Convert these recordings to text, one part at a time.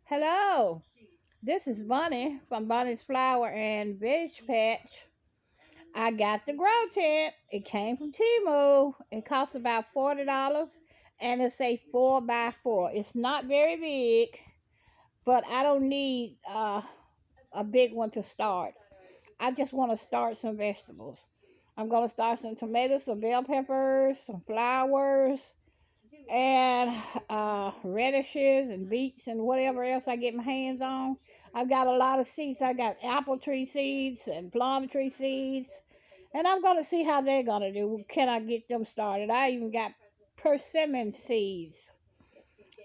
Hello, this is Bunny from Bunny's Flower and Veg Patch. I got the grow tent. It came from Temu. It costs about $40 and it's a 4x4. It's not very big, but I don't need a big one to start. I just want to start some vegetables. I'm going to start some tomatoes, some bell peppers, some flowers, and radishes and beets and whatever else I get my hands on. I've got a lot of seeds. I got apple tree seeds and plum tree seeds, and I'm gonna see how they're gonna do. Can I get them started? I even got persimmon seeds,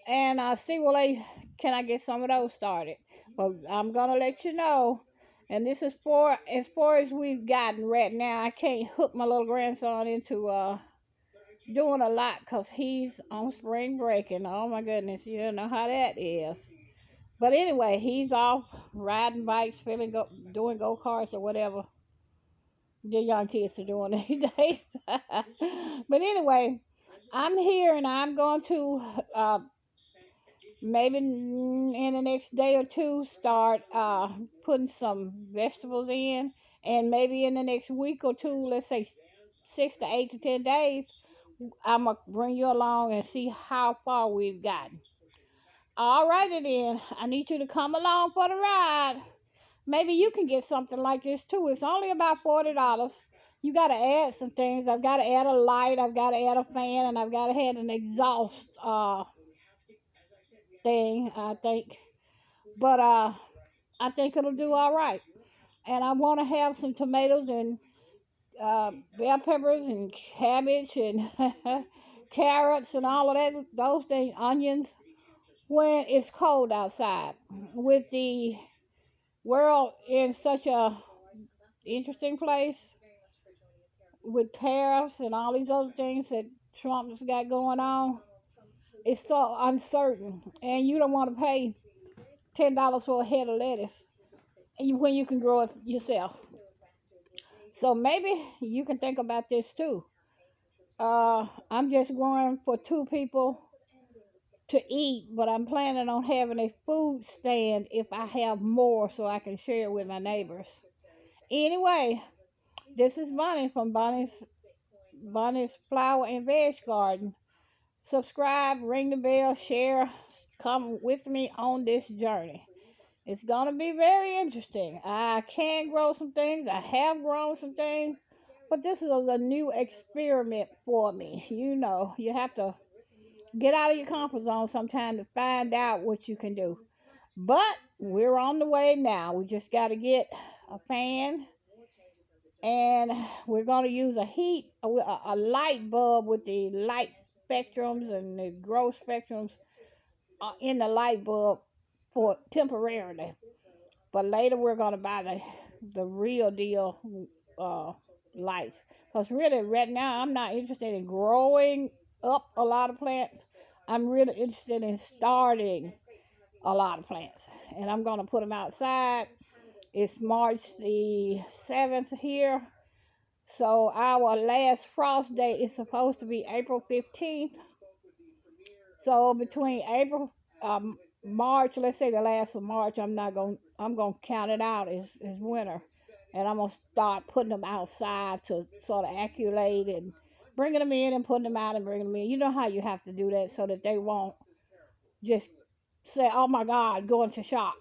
and see will they can I get some of those started. But I'm gonna let you know. And this is for as far as we've gotten right now. I can't hook my little grandson into doing a lot because he's on spring break, and oh my goodness, you don't know how that is. But anyway, he's off riding bikes, doing go karts or whatever the young kids are doing these days. But anyway, I'm here and I'm going to maybe in the next day or two start putting some vegetables in, and maybe in the next week or two, let's say 6 to 8 to 10 days, I'm gonna bring you along and see how far we've gotten. All righty then. I need you to come along for the ride. Maybe you can get something like this too. It's only about $40. You got to add some things. I've got to add a light. I've got to add a fan, and I've got to add an exhaust thing. I think, but I think it'll do all right. And I want to have some tomatoes and bell peppers and cabbage and carrots and all of that, those things, onions, when it's cold outside. With the world in such a interesting place with tariffs and all these other things that Trump's got going on, it's so uncertain, and you don't want to pay $10 for a head of lettuce when you can grow it yourself. So maybe you can think about this too. I'm just growing for two people to eat, but I'm planning on having a food stand if I have more so I can share it with my neighbors. Anyway, this is Bonnie from Bonnie's Flower and Veg Garden. Subscribe, ring the bell, share, come with me on this journey. It's gonna be very interesting. I can grow some things. I have grown some things, but this is a new experiment for me. You know, you have to get out of your comfort zone sometime to find out what you can do. But we're on the way now. We just got to get a fan, and we're going to use a light bulb with the light spectrums and the growth spectrums in the light bulb for temporarily. But later we're going to buy the real deal uh, lights. Because really, right now, I'm not interested in growing up a lot of plants. I'm really interested in starting a lot of plants. And I'm going to put them outside. It's March the 7th here. So our last frost day is supposed to be April 15th. So between March, let's say the last of March, I'm gonna count it out as winter, and I'm gonna start putting them outside to sort of acculate and bringing them in and putting them out and bringing them in. You know how you have to do that so that they won't just say, "Oh my God," go into shock.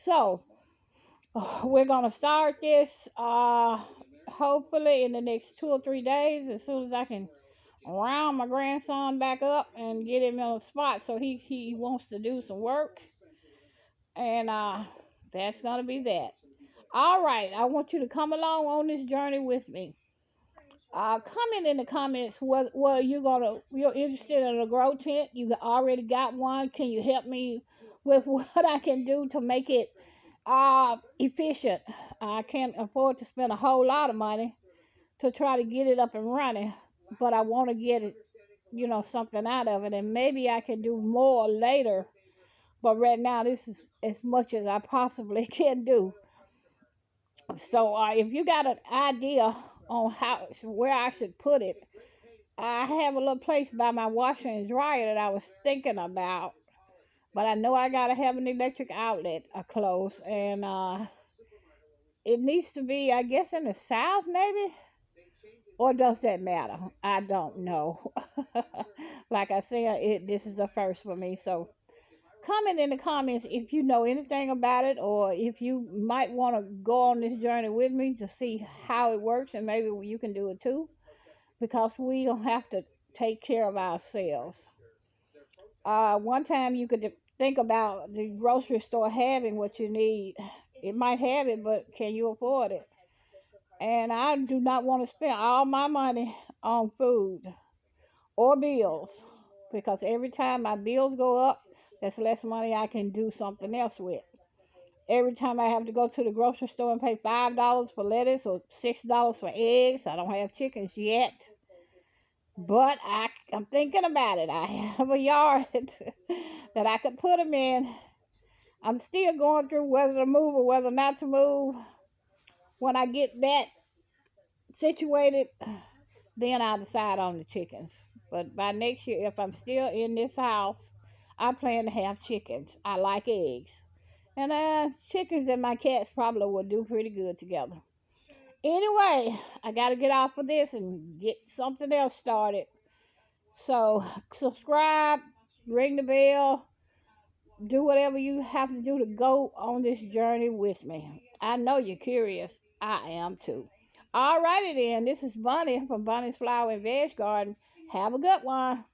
So we're gonna start this hopefully in the next 2 or 3 days as soon as I can round my grandson back up and get him in a spot so he wants to do some work, and that's gonna be that. All right, I want you to come along on this journey with me. Comment in the comments what you're interested in a grow tent. You already got one. Can you help me with what I can do to make it efficient? I can't afford to spend a whole lot of money to try to get it up and running, but I want to get it, something out of it, and maybe I can do more later. But right now, this is as much as I possibly can do. So, if you got an idea on where I should put it, I have a little place by my washer and dryer that I was thinking about but I know I gotta have an electric outlet close, and it needs to be, I guess, in the south, maybe. Or does that matter? I don't know. Like I said, this is a first for me. So comment in the comments if you know anything about it, or if you might want to go on this journey with me to see how it works, and maybe you can do it too, because we don't have to take care of ourselves. One time you could think about the grocery store having what you need. It might have it, but can you afford it? And I do not want to spend all my money on food or bills, because every time my bills go up, that's less money I can do something else with. Every time I have to go to the grocery store and pay $5 for lettuce or $6 for eggs, I don't have chickens yet. But I'm thinking about it. I have a yard that I could put them in. I'm still going through whether to move or whether not to move. When I get that situated, then I'll decide on the chickens. But by next year, if I'm still in this house, I plan to have chickens. I like eggs. And chickens and my cats probably will do pretty good together. Anyway, I got to get off of this and get something else started. So subscribe, ring the bell, do whatever you have to do to go on this journey with me. I know you're curious. I am too. All righty then. This is Bunny from Bunny's Flower and Veg Garden. Have a good one.